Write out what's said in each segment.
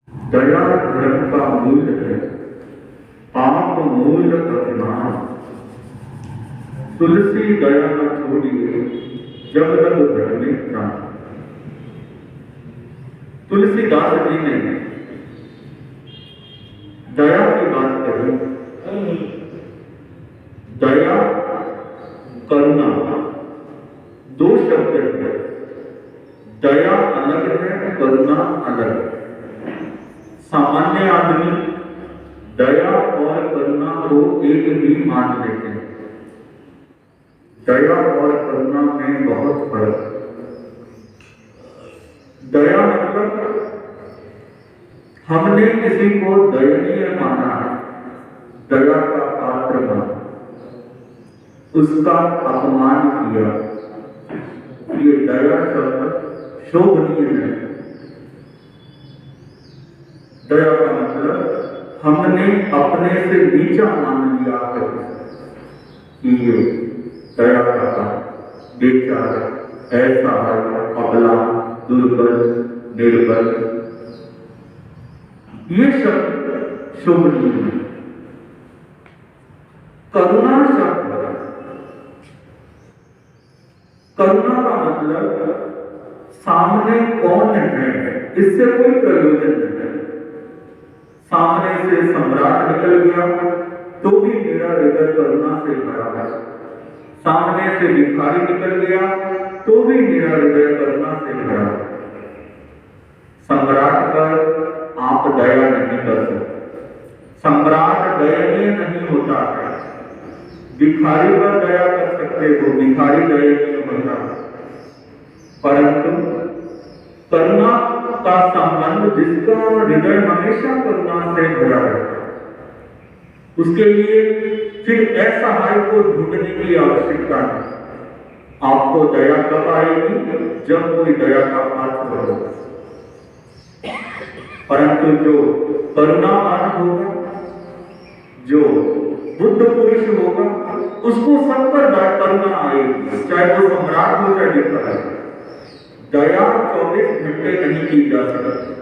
दया धर्म का मूल है, पाप मूल अभिमान। तुलसी दया न छोड़िए, जब तक घर में प्राण। तुलसीदास जी ने दया की बात कही। दया करुणा दो शब्द है। दया अलग है, करुणा अलग है। सामान्य आदमी दया और करुणा को एक ही मान लेते हैं। दया और करुणा में बहुत फर्क है। दया मतलब हमने किसी को दयनीय माना है, दया का पात्र माना, उसका अपमान किया, ये दया शब्द शोभनीय है। दया का मतलब हमने अपने से नीचा मान लिया है कि ये दया का बेचारा, ऐसा है, अबला, दुर्बल, निर्बल, ये शब्द शोभनीय है। करुणा शब्द, करुणा का मतलब सामने कौन है इससे कोई प्रयोजन नहीं है। सामने से सम्राट निकल गया तो भी मेरा हृदय करुणा से भरा है। सामने से भिखारी निकल गया तो भी मेरा हृदय करुणा से भरा है। सम्राट पर आप दया नहीं कर सकते, सम्राट दयनीय नहीं होता है। भिखारी पर दया कर सकते हो, भिखारी दयनीय होता है। परंतु करुणा का संबंध जिसका हृदय हमेशा करुणा से भरा है, उसके लिए फिर असहाय को ढूंढने की आवश्यकता नहीं। आपको दया कब आएगी? जब कोई दया का पात्र हो। परंतु जो करुणावान होगा, जो बुद्ध पुरुष होगा, उसको सब पर करुणा आएगी, चाहे वो सम्राट हो चाहे भिखारी। दया 24 घंटे नहीं की जा सकती,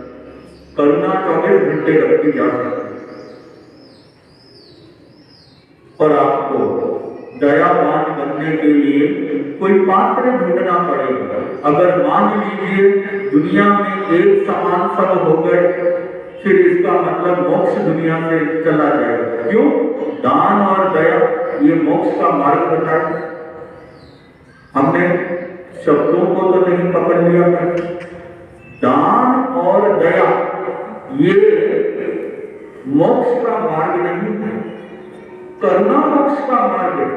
करुणा 24 घंटे रखी जा सकती। और आपको दयावान बनने के लिए कोई पात्र ढूंढना पड़ेगा। अगर मान लीजिए दुनिया में एक समान सब हो गए, फिर इसका मतलब मोक्ष दुनिया से चला जाएगा। क्यों? दान और दया ये मोक्ष का मार्ग बताए। हमने शब्दों को तो नहीं पकड़ लिया है। दान और दया ये मोक्ष का मार्ग नहीं है, करुणा मोक्ष का मार्ग है।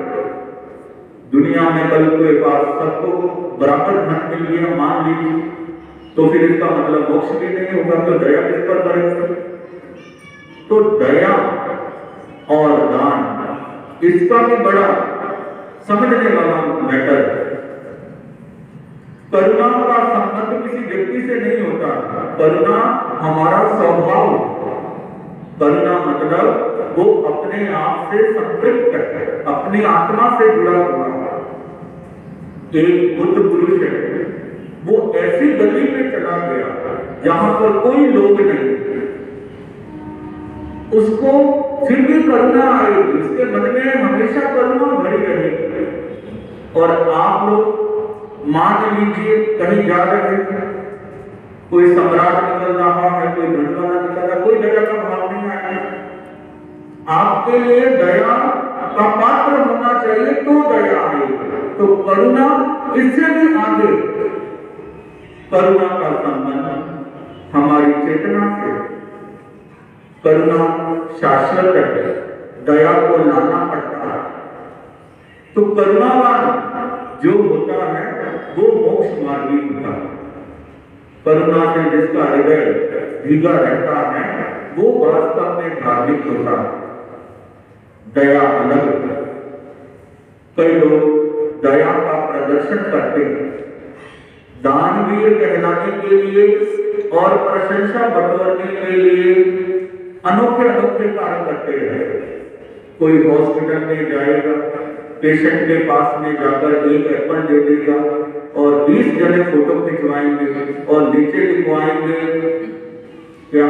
दुनिया में कल के पास सबको बराबर धन मिल गया मान लीजिए, तो फिर इसका मतलब मोक्ष भी नहीं होगा, तो दया किस पर करेंगे? तो दया और दान इसका भी बड़ा समझने वाला मैटर है। करुणा का संबंध किसी व्यक्ति से नहीं होता, करुणा हमारा स्वभाव। करुणा मतलब वो अपने आप से संतृप्त है, अपनी आत्मा से जुड़ा हुआ है। एक बुद्ध पुरुष है, वो ऐसी गली में चला गया जहां पर कोई लोग नहीं, उसको फिर भी करुणा आएगी, उसके मन में हमेशा करुणा भरी रहेगी। और आप लोग मान लीजिए कहीं जा रहे हैं, कोई सम्राट निकल रहा है, कोई धनवाना निकल रहा है, कोई दया का भाव नहीं आएगा। आपके लिए दया का पात्र होना चाहिए तो दया आएगी। तो करुणा इससे भी आगे, करुणा का संबंध हमारी चेतना से। करुणा शाश्वत है, दया को लाना पड़ता है। तो करुणावान जो होता है वो मोक्ष मार्गी होता है। करुणा से जिसका हृदय भीगा रहता है वो वास्तव में धार्मिक होता है। दया अलग है। कई लोग दया का प्रदर्शन करते हैं, दानवीर कहलाने के लिए और प्रशंसा बटोरने के लिए अनोखे अनोखे कार्य करते हैं। कोई हॉस्पिटल में जाएगा, पेशेंट के पास में जाकर एक एप्पल दे देगा और 20 जने फोटो खिंचवाएंगे और नीचे लिखवाएंगे क्या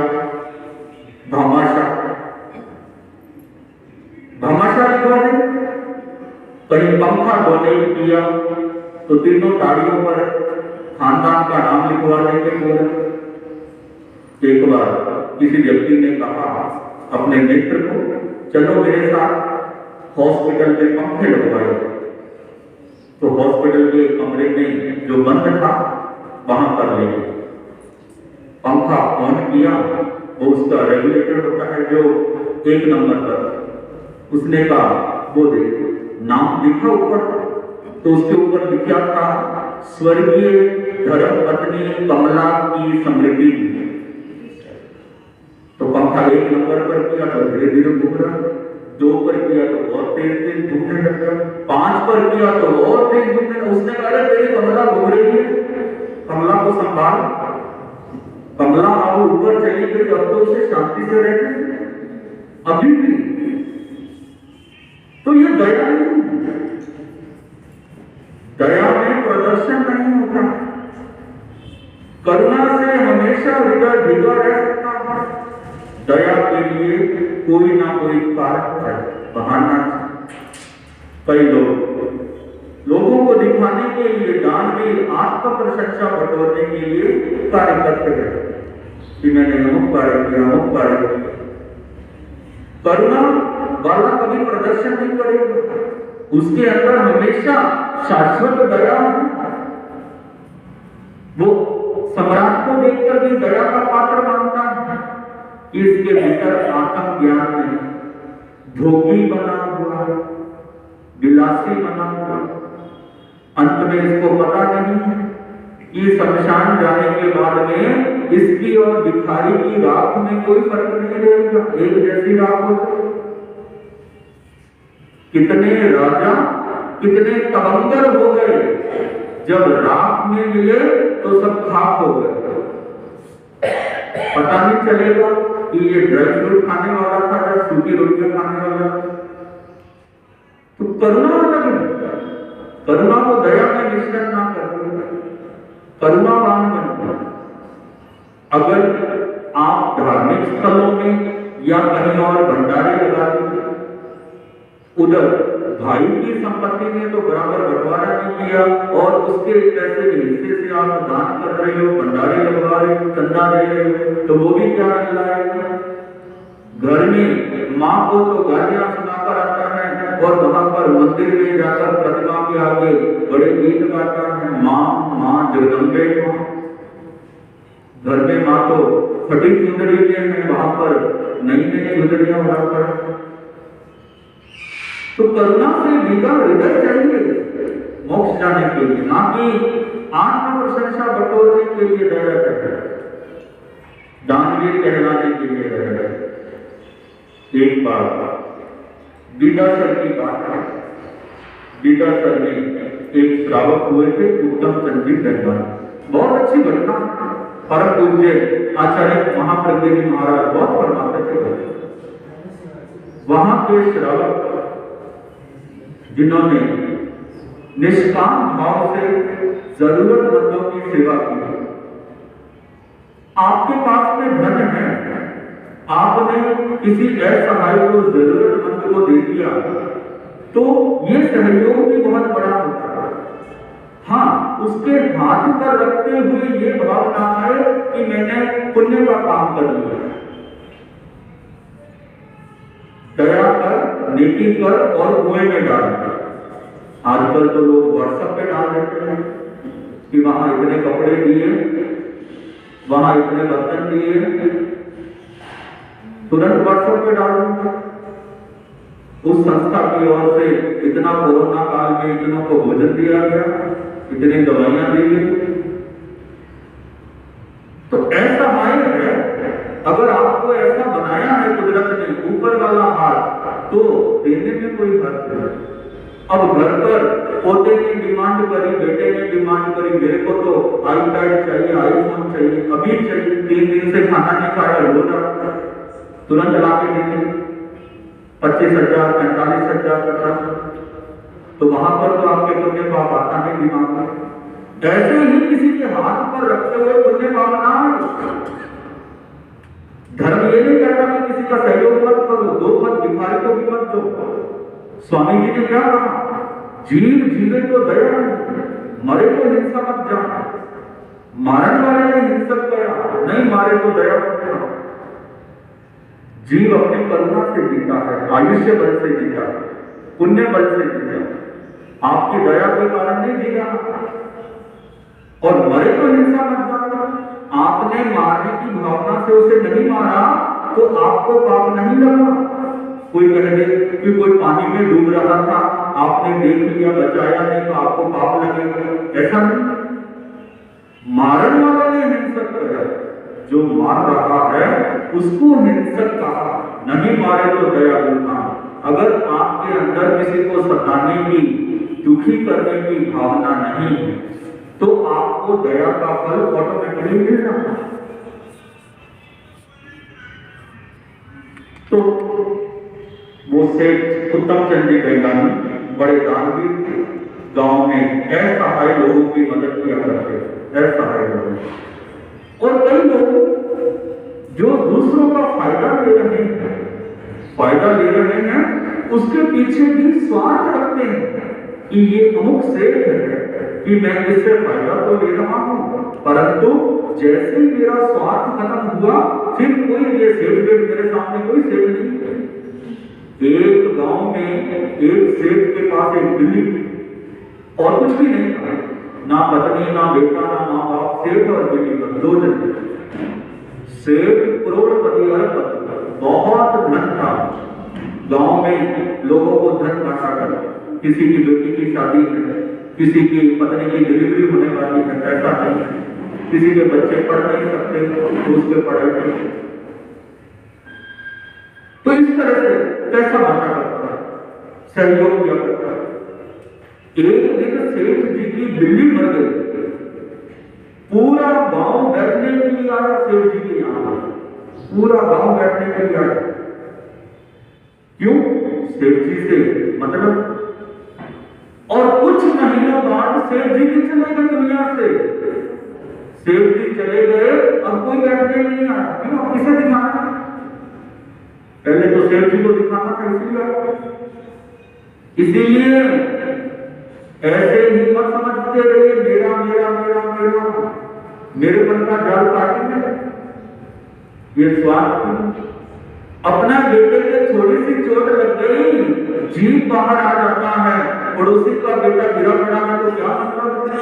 भामाशाह, भामाशाह लिखवा दें। कहीं पंखा डोनेट किया तो तीनों ताड़ियों पर खानदान का नाम लिखवा देंगे पूरा। एक बार किसी व्यक्ति ने कहा अपने मित्र को, चलो मेरे साथ हॉस्पिटल में पंखे लगवाए। तो हॉस्पिटल के कमरे में जो बंद था वहां पर ले पंखा ऑन किया। वो उसका रेगुलेटर होता है जो 1 नंबर पर, उसने कहा वो देख नाम लिखा ऊपर, तो उसके ऊपर लिखा था स्वर्गीय धर्म पत्नी कमला की समृद्धि। तो पंखा 1 नंबर पर किया तो धीरे धीरे घूम रहा, 2 पर किया तो और तेज तेज घूमने लग गया, 5 पर किया तो और तेज घूमने। उसने कहा तेरी कमला घूम रही है, कमला को संभाल। कमला अब ऊपर चली गई, अब तो उसे शांति से रहते अभी भी। तो ये दया नहीं, दया में प्रदर्शन नहीं होता। करुणा से हमेशा हृदय भीगा रह सकता है। दया के लिए कोई ना कोई कारण है, बहाना। कई लोगों को दिखाने के लिए दानवीर आत्म प्रशंसा बटोरने के लिए कार्य करते हैं कि मैंने अमुक कार्य किया, अमुक कार्य किया। करुणा वाला कभी प्रदर्शन नहीं करेगा, उसके अंदर हमेशा शाश्वत दया है। वो सम्राट को देखकर भी दया का पात्र मानता है कि इसके भीतर आत्म ज्ञान नहीं, भोगी बना हुआ, विलासी बना हुआ। अंत में इसको पता नहीं है कि शमशान जाने के बाद में इसकी और भिखारी की राख में कोई फर्क नहीं रहेगा, एक जैसी राख होगी। कितने राजा, कितने तवंगर हो गए, जब राख में मिले तो सब खाक हो गए। पता नहीं चलेगा कि ये ड्राई फ्रूट खाने वाला था या सूखी रोटियां खाने वाला था। तो करुणा मतलब करुणा को दया में मिश्रण ना करके करुणावान बनो। अगर आप धार्मिक स्थलों में या कहीं और भंडारे लगा दीजिए, उधर भाई की संपत्ति में तो बराबर बंटवारा नहीं किया और उसके पैसे के हिस्से से आप दान कर रहे हो, भंडारे लगवा रहे हो, चंदा दे रहे हो, तो वो भी क्या लाएगा। घर में माँ को तो गालियां सुनाकर आता है और वहां पर मंदिर में जाकर प्रतिमा के आगे बड़े गीत गाता है, माँ माँ जगदम्बे माँ। घर में माँ तो फटी चुंदड़ी में है, वहां पर नई नई चुंदड़ियां उड़ाकर। तो करुणा से भीगा हृदय चाहिए मोक्ष जाने के लिए, ना कि आत्म प्रशंसा बटोरने के लिए दया करता है, दानवीर कहलाने के लिए दया करता है। एक बार विदासर की बात है। विदासर में एक श्रावक हुए थे, उत्तम चंद्री धनवान। बहुत अच्छी घटना। परम पूज्य आचार्य महाप्रज्ञ जी महाराज बहुत फरमाते थे। वहां के श्रावक जिन्होंने निष्काम भाव से जरूरतमंदों की सेवा की। आपके पास में धन है, आपने किसी असहाय को जरूरतमंद को दे दिया, तो ये सहयोग भी बहुत बड़ा होता है। हाँ, उसके हाथ पर रखते हुए ये भाव ना आए कि मैंने पुण्य का काम कर लिया। दया कर, नेकी कर और कुएं में डाल। आजकल तो लोग व्हाट्सएप पे डाल देते हैं कि वहां इतने कपड़े दिए, वहां इतने बर्तन दिए, तुरंत व्हाट्सएप पे डाल दूंगा। उस संस्था की ओर से इतना कोरोना काल में इतनों को भोजन दिया गया, इतनी दवाइयां दी गई। तो ऐसा मायने है, अगर आपको ऐसा बनाया है कुदरत ने, ऊपर वाला हाथ, तो देने में कोई हर्ज नहीं। अब घर पर पोते ने डिमांड करी, बेटे ने डिमांड करी, मेरे को तो आईपैड चाहिए, आईफोन चाहिए, अभी चाहिए, 3 दिन से खाना नहीं खाया, रो रहा, तुरंत ला के देंगे 25,000 45,000 का। तो वहां पर तो आपके पुण्य पाप आता है दिमाग में। ऐसे ही किसी के हाथ पर रखते हुए पुण्य पाप ना। धर्म ये नहीं कहता कि किसी का सहयोग मत करो, दो मत, भिखारी को भी मत दो। स्वामी जी ने क्या कहा, जीव जीवे तो दया नहीं, मरे तो हिंसा मत जाना। मारने वाले ने हिंसक किया, नहीं मारे तो दया मत करो। जीव अपनी करुणा से जीता है, आयुष्य बल से जीता है, पुण्य बल से जीता। आपकी दया के कारण नहीं जीता। और मरे तो हिंसा मत जाना, आपने मारने की भावना से उसे नहीं मारा तो आपको पाप नहीं लगा। कोई कह दे कि कोई पानी में डूब रहा था, आपने देख लिया, बचाया नहीं तो आपको पाप लगेगा, ऐसा नहीं। मारने वाले ने हिंसक किया, जो मार रहा है उसको हिंसक कहा, नहीं मारे तो दया गुना। अगर आपके अंदर किसी को सताने की, दुखी करने की भावना नहीं है तो आपको दया का फल ऑटोमेटिकली मिल जाता है। तो वो सेठ उत्तम चंद जी गैलानी बड़े दानवीर थे, गांव में असहाय लोगों की मदद किया करते, असहाय लोग। और कई लोग जो दूसरों का फायदा ले रहे हैं, उसके पीछे भी स्वार्थ रखते हैं कि ये अमुक सेठ है कि मैं इससे फायदा तो ले रहा हूं, परंतु जैसे ही मेरा स्वार्थ खत्म हुआ फिर कोई ये सेठ मेरे सामने कोई सेठ नहीं। एक गांव में एक सेठ के पास एक बिल्ली और कुछ भी नहीं था, ना पत्नी, ना बेटा, ना माँ बाप, सेठ और बिल्ली पर दो जन। सेठ करोड़पति, अरबपति, बहुत धन था। गांव में लोगों को धन बांटा कर, किसी की बेटी की शादी है, किसी की पत्नी की डिलीवरी होने वाली है, ऐसा नहीं है, किसी के बच्चे पढ़ नहीं सकते तो उसके पढ़ाई नहीं। तो इस तरह से पैसा बांटा करता है, सहयोग किया करता है। एक दिन सेठ जी की बिल्ली मर गई, पूरा गांव बैठने के लिए आया सेठ जी के यहां, पूरा गांव बैठने के लिए आया। क्यों? सेठ जी से मतलब। और कुछ महीनों बाद सेठ जी भी चले गए दुनिया से। सेठ जी चले गए, अब कोई बैठने नहीं आया। क्यों? अब किसे दिखाना? पहले तो सेठ जी को दिखाना था, इसीलिए ऐसे ही मत समझते रहिए मेरा मेरा मेरा मेरा, मेरे मन का जाल काटेंगे, ये स्वार्थ। अपना बेटे के थोड़ी सी चोट लग गई, जीभ बाहर आ जाता है, पड़ोसी का बेटा गिरा पड़ा है तो क्या मतलब है?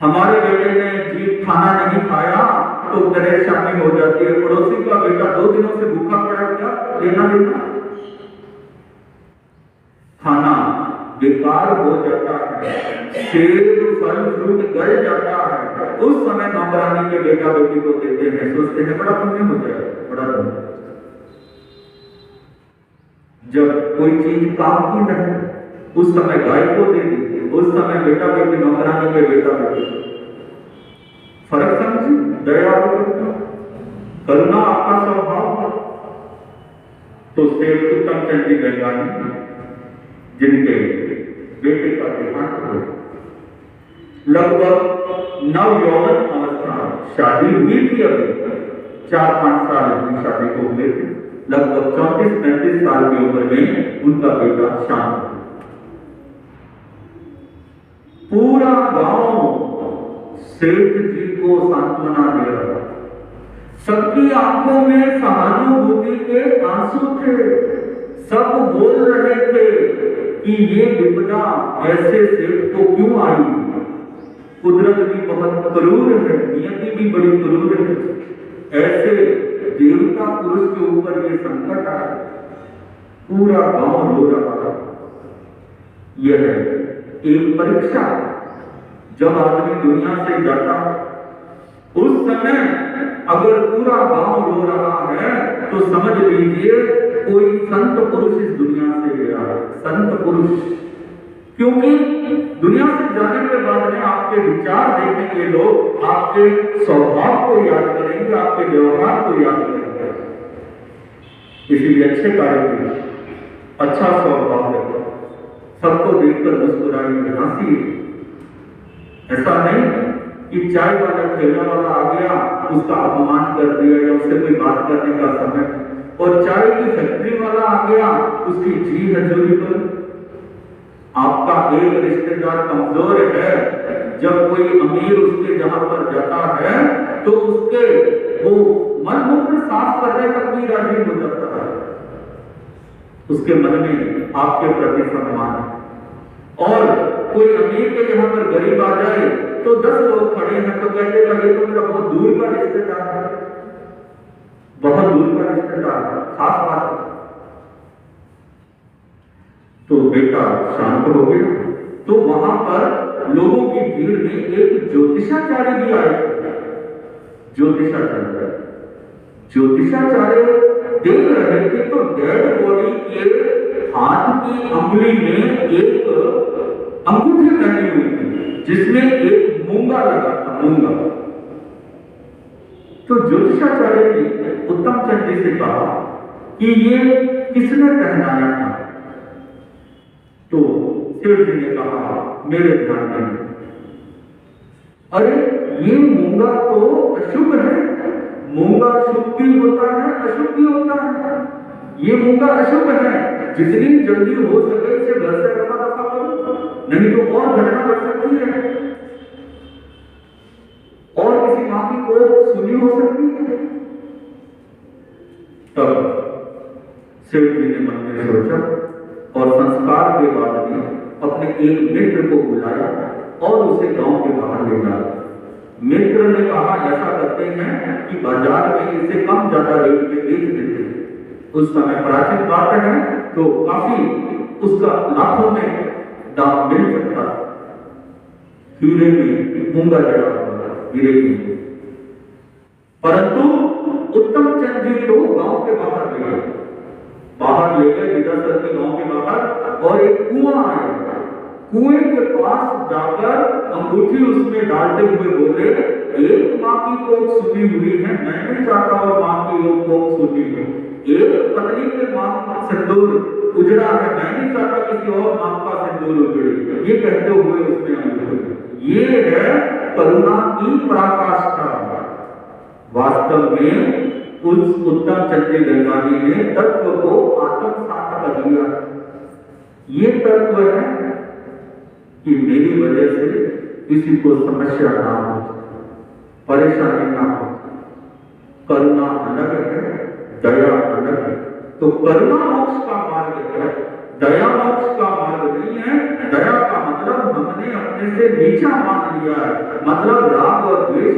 हमारे बेटे ने जीभ खाना नहीं खाया तो परेशानी हो जाती है, पड़ोसी का बेटा 2 दिनों से भूखा पड़ा, क्या लेना देना? खाना बेकार हो जाता है, सेब फल फ्रूट गल जाता है, उस समय नौकरानी के बेटा बेटी को देते हैं, सोचते हैं बड़ा पुण्य हो जाए, बड़ा पुण्य। जब कोई चीज काम की नहीं, उस समय गाय को दे दी, उस समय बेटा बेटी नौकरानी के बेटा बेटी। फर्क समझी? दया करुणा आपका स्वभाव। तो सेठ उत्तम चंद जी गैलानी जिनके बेटे का देहांत हो, लगभग नव यौवन अवस्था, शादी हुई थी, अभी 4-5 साल की शादी को हुए थे, लगभग 34-35 साल की उम्र में उनका बेटा शांत। पूरा गांव सेठ जी को सांत्वना दे रहा, सबकी आंखों में सहानुभूति के आंसू थे, सब बोल रहे थे कि ये विपदा ऐसे सेठ को क्यों आई, कुदरत भी बहुत क्रूर है, नियति भी बड़ी क्रूर है, ऐसे देवता पुरुष के ऊपर ये संकट आया। पूरा गांव रो रहा था। यह एक परीक्षा, जब आदमी दुनिया से जाता उस समय अगर पूरा गांव रो रहा है तो समझ लीजिए कोई संत पुरुष इस दुनिया से गया है, संत पुरुष। क्योंकि दुनिया से जाने के बाद में आपके विचार देखेंगे लोग, आपके स्वभाव को याद करेंगे, आपके व्यवहार को याद करेंगे। इसीलिए अच्छे कार्य करिए, अच्छा स्वभाव रखिए, सबको देखकर मुस्कुराइए, हंसिए। ऐसा नहीं कि चाय वाला ठेला वाला आ गया, उसका अपमान कर दिया या उससे कोई बात करने का समय, और चाय की फैक्ट्री वाला आ गया, उसकी जी हजूरी पर। आपका एक रिश्तेदार कमजोर है, जब कोई अमीर उसके जहां पर जाता है तो उसके वो मन मूत्र साफ करने तक भी राजी हो जाता है, उसके मन में आपके प्रति सम्मान है। और कोई अमीर के यहाँ पर गरीब आ जाए तो 10 लोग खड़े हैं तो कहते हैं ये तो मेरा बहुत दूर का रिश्तेदार है, बहुत दूर का रिश्तेदार है, खास बात है। तो बेटा शांत हो गया। तो वहां पर लोगों की भीड़ में एक ज्योतिषाचार्य भी आए। ज्योतिषाचार्य देख रहे थे तो डेड बॉडी के हाथ की अंगुली में एक अंगूठी पहनी हुई थी जिसमें एक मूंगा लगा था, मूंगा। तो ज्योतिषाचार्य ने उत्तम चंद जी से कहा कि ये किसने पहनाया था? तो सेठ जी ने कहा मेरे ध्यान में, अरे ये मूंगा तो अशुभ है, मूंगा शुभ भी होता है अशुभ भी होता है, ये मूंगा अशुभ है, जितनी जल्दी हो सके इसे घर से रफा दफा करो, नहीं तो और घटना बढ़ सकती है और किसी मां की कोख सुनी हो सकती है। तब सेठ जी ने मन में सोचा और संस्कार के बाद भी अपने एक मित्र को बुलाया और उसे गांव के बाहर ले जाया। मित्र ने कहा ऐसा करते हैं कि बाजार में इसे कम ज्यादा रेट में बेच देते हैं। उस समय प्राचीन बात है तो काफी उसका लाखों में दाम मिल सकता, हीरे में मूंगा जड़ा हुआ, हीरे में। परंतु उत्तम चंद जी तो गांव के बाहर ले गए, विदासर के गांव के बाहर, और एक कुआं आया। कुएं के पास जाकर अंगूठी उसमें डालते हुए बोले, एक मां की कोख सुनी हुई है, मैं नहीं चाहता और मां की कोख सुनी हो। एक पत्नी के मां का सिंदूर उजड़ा है, मैं नहीं चाहता किसी और मां का सिंदूर उजड़े। ये कहते हुए उसमें अंगूठी, ये है करुणा की पराकाष्ठा। वास्तव में उस उत्तम चंद जी गंगानी ने तत्व को आत्मसात कर लिया। ये तत्व है कि मेरी वजह से किसी को समस्या ना हो, परेशानी ना हो। करुणा अलग है, दया अलग है। तो करुणा मोक्ष का मार्ग है, दया मोक्ष का मार्ग नहीं है। दया का मतलब हमने अपने से नीचा मान लिया है, मतलब राग और द्वेष,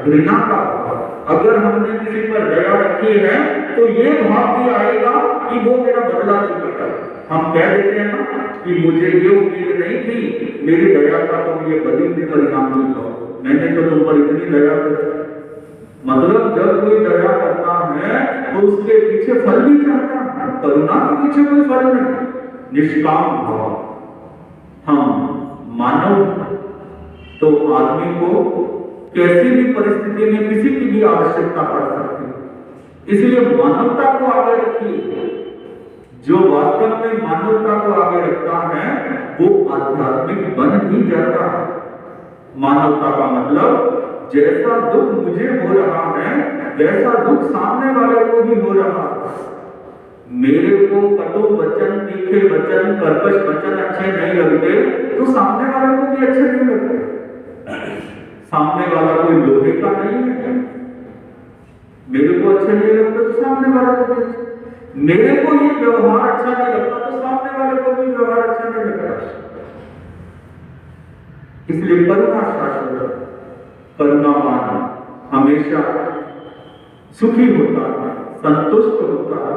घृणा का भाव। अगर हमने किसी पर दया रखी है तो ये भाव भी आएगा कि वो मेरा बदला चुका। हम कह देते हैं ना कि मुझे ये उम्मीद नहीं थी, मेरी दया का तुम ये बदल परिणाम दिखाओ, मैंने तो तुम पर इतनी दया कर। मतलब जब कोई दया करता है तो उसके पीछे फल भी चाहता है, करुणा के पीछे कोई फल नहीं, निष्काम भाव। हम मानव तो आदमी को कैसी भी परिस्थिति में किसी की भी आवश्यकता पड़ सकती है, इसलिए मानवता को आगे रखिए। जो वास्तव में मानवता को आगे रखता है वो आध्यात्मिक बन ही जाता है। मानवता का मतलब जैसा दुख मुझे हो रहा है वैसा दुख सामने वाले को भी हो रहा है। मेरे को कटु वचन, तीखे वचन, कर्कश वचन अच्छे नहीं लगते तो सामने वाले को भी अच्छे नहीं लगते। सामने वाला कोई लोहे का नहीं है, मेरे को अच्छा नहीं लगता तो सामने वाले को भी, मेरे को ये व्यवहार अच्छा नहीं लगता तो सामने वाले को भी व्यवहार अच्छा नहीं लगता। इसलिए करुणा शाश्वत, करुणावान हमेशा सुखी होता है, संतुष्ट होता है,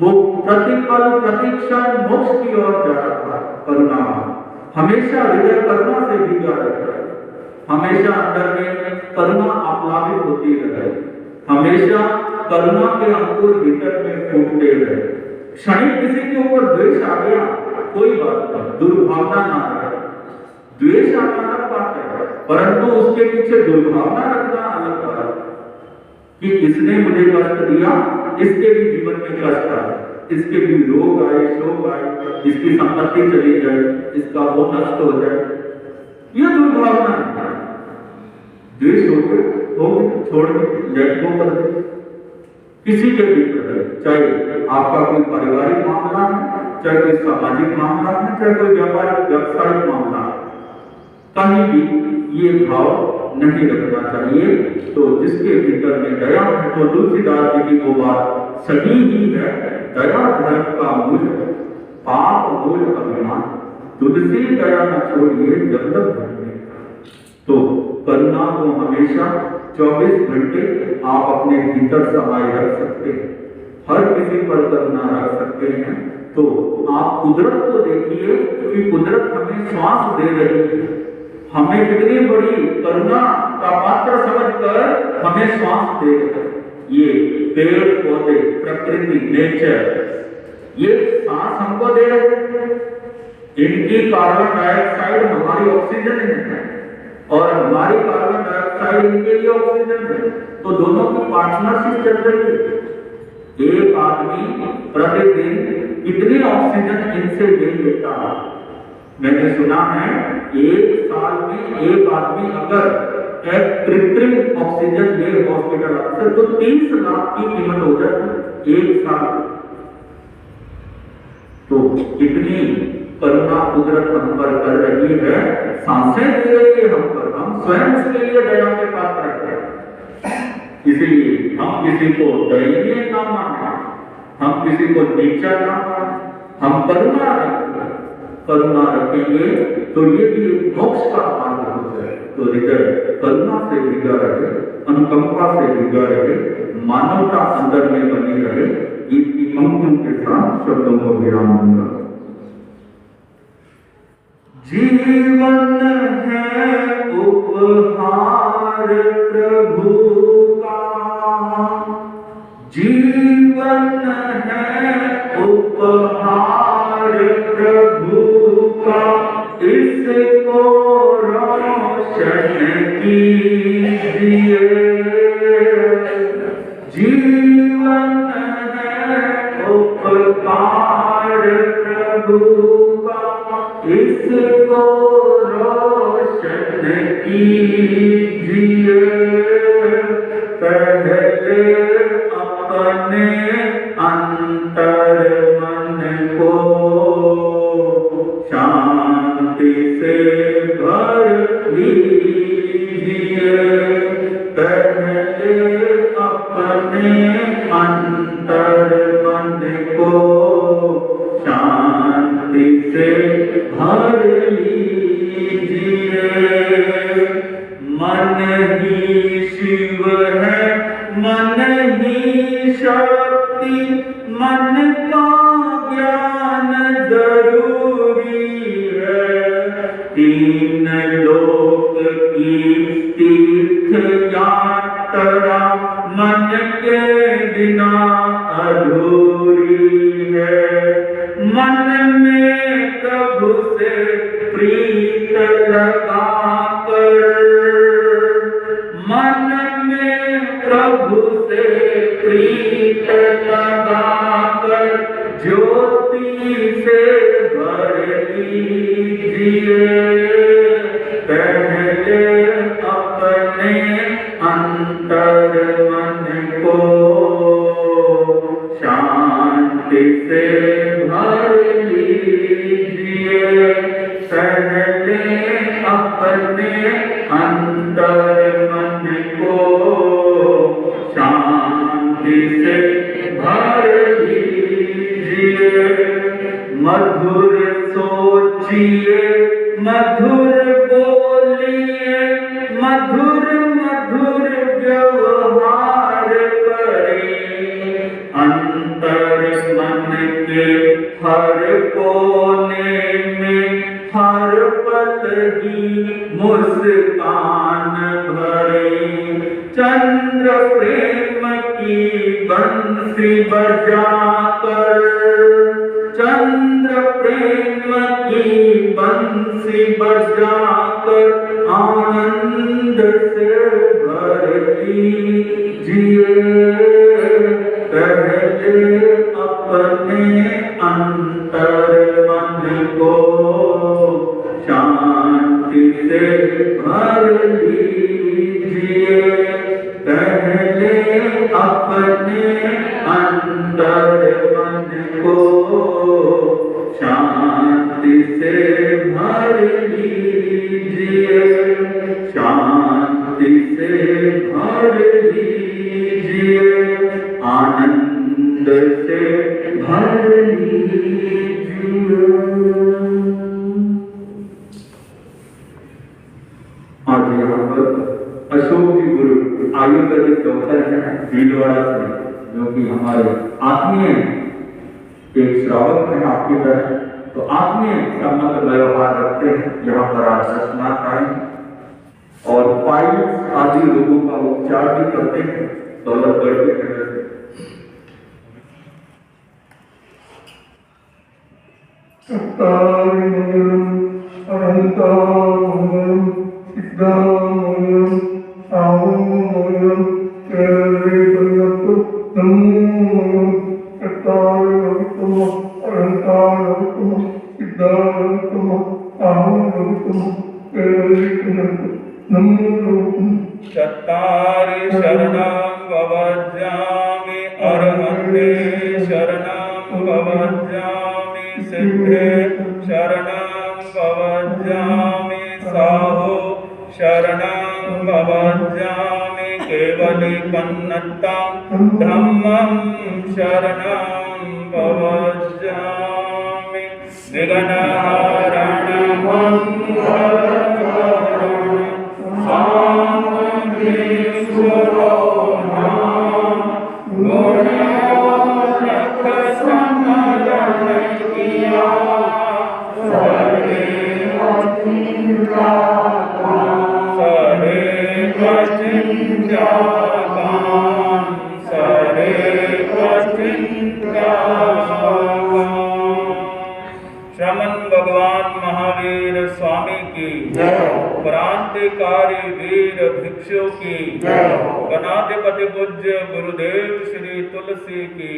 वो प्रतिपल प्रतिक्षण मोक्ष की ओर जा रहा है। करुणावान हमेशा हृदय करुणा से भीगा रहता है, हमेशा अंदर में करुणा आप्लावित होती रहे, हमेशा करुणा के अंकुर भीतर में फूटते रहे। क्षणिक किसी के ऊपर द्वेष आ गया कोई बात नहीं, दुर्भावना ना रहे। द्वेष आना अलग बात है, परंतु उसके पीछे दुर्भावना रखना अलग बात है कि इसने मुझे कष्ट दिया, इसके भी जीवन में कष्ट आए, इसके भी रोग आए, शोक आए, इसकी संपत्ति चली जाए, इसका वो नष्ट हो जाए, ये दुर्भावना है। द्वेष हो गए छोड़ दे, लेट गो कर दे। किसी के भी प्रति, चाहे आपका कोई पारिवारिक मामला है, चाहे कोई सामाजिक मामला है, चाहे कोई व्यापारिक व्यवसायिक मामला है, कहीं भी ये भाव नहीं रखना चाहिए। तो जिसके भीतर में दया है, तो तुलसीदास जी की वो बात सही ही है, दया धर्म का मूल है, पाप मूल अभिमान, तुलसी दया न छोड़िए जब तक भटके। तो करुणा को हमेशा 24 घंटे आप अपने भीतर समाये रख सकते हैं, हर किसी पर करुणा रख सकते हैं। तो आप कुदरत को देखिए कि कुदरत हमें श्वास दे रही है, हमें कितनी बड़ी करुणा का पात्र समझकर हमें श्वास दे रही है। ये पेड़ पौधे, प्रकृति, नेचर, ये सांस हमको दे रहे हैं, इनकी कार्बन डाइऑक्साइड हमारी ऑक्सीजन है और हमारी कार्बन डाइऑक्साइड इनके लिए ऑक्सीजन है। तो दोनों की पार्टनरशिप चल रही है। एक आदमी प्रतिदिन कितनी ऑक्सीजन इनसे ले लेता है? मैंने सुना है एक साल में एक आदमी अगर एक कृत्रिम ऑक्सीजन ले हॉस्पिटल अक्सर तो 30 लाख की कीमत हो जाती है एक साल। तो कितनी करुणा कुदरत हम पर कर रही है, सांसें दे रही है हम पर, हम स्वयं उसके लिए दया के पात्र हैं। इसलिए हम किसी को दयनीय ना माने, हम किसी को नीचा ना माने, हम करुणा रखेंगे तो ये भी मोक्ष का मार्ग हो जाए। तो हृदय करुणा से भीगा रहे, अनुकंपा से भीगा रहे, मानवता अंदर में बनी रहे। इसकी पंक्तियों के साथ शब्दों को विराम दूंगा। जीवन है उपहार प्रभु का, जीवन है उपहार प्रभु का, इसको रोशन कीजिए। जीवन है उपहार प्रभु का, इसको रोशन कीजिए। पहले अपने अंतर मन को शांति से भर लीजिए। पहले अपने अंतर मन को शांति से भर लीजिए। मन ही शिव है, मन ही शक्ति, मन का ज्ञान जरूरी है। तीन लोक की तीर्थ यात्रा मन के बिना अधूरी है। मन में प्रभु से प्रीत लगाकर, मन में प्रभु से प्रीत लगाकर, ज्योति से भर लीजिए। पहले अपने अंतर मन को शांति से भर लीजिए। पहले अपने अंतर मन को शांति से भर लीजिए। मधुर सोचिए, मधुर बोलिए, मधुर मधुर व्यवहार करें। अंतर मन के हर कोने में हर पल ही मुस्कान भरे। चंद्र प्रेम की बंसी बजाकर, चंद्र प्रेम की बंसी बजाकर, आनंद से भर लीजिए। पहले अपने अंतर मन को शांति से भर लीजिए। अशोक जी गुरु आयुर्वेदिक डॉक्टर हैं भीलवाड़ा से, जो कि हमारे आत्मीय एक श्रावक हैं आपकी तरह, तो आत्मीय संबंध व्यवहार रखते हैं। यहाँ पर आज दर्शनार्थ आए और पाइल्स आदि रोगों का उपचार भी करते हैं दौलतगढ़ के नगर से। चत्तारि शरणं भवज्जामि अरहन्ते शरणं भवज्जामि सिद्धे शरणं भवज्जामि साहो शरणं भवज्जामि केवली पन्नत्तां धम्मं शरणं भवज्जामि निगनहारणं श्रमण भगवान महावीर स्वामी की, क्रांतिकारी वीर भिक्षु की, गणाधिपति पूज्य गुरुदेव श्री तुलसी की,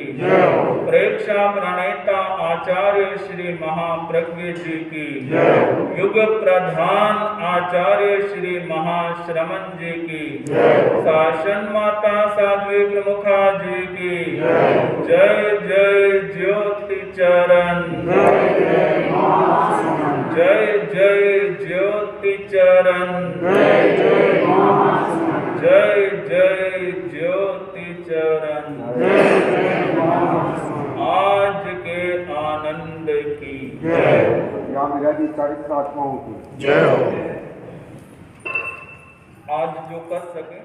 प्रेक्षा प्रणेता आचार्य श्री महाप्रज्ञ जी की, युग प्रधान आचार्य श्री महाश्रमण जी की, शासन माता साध्वी प्रमुखा जी की जय जय ज्योति चरण, जय जय ज्योति चरण, जय जय ज्योति चरण। आज के आनंद की यहाँ विराजी 40 आत्माओं की आज जो कर सके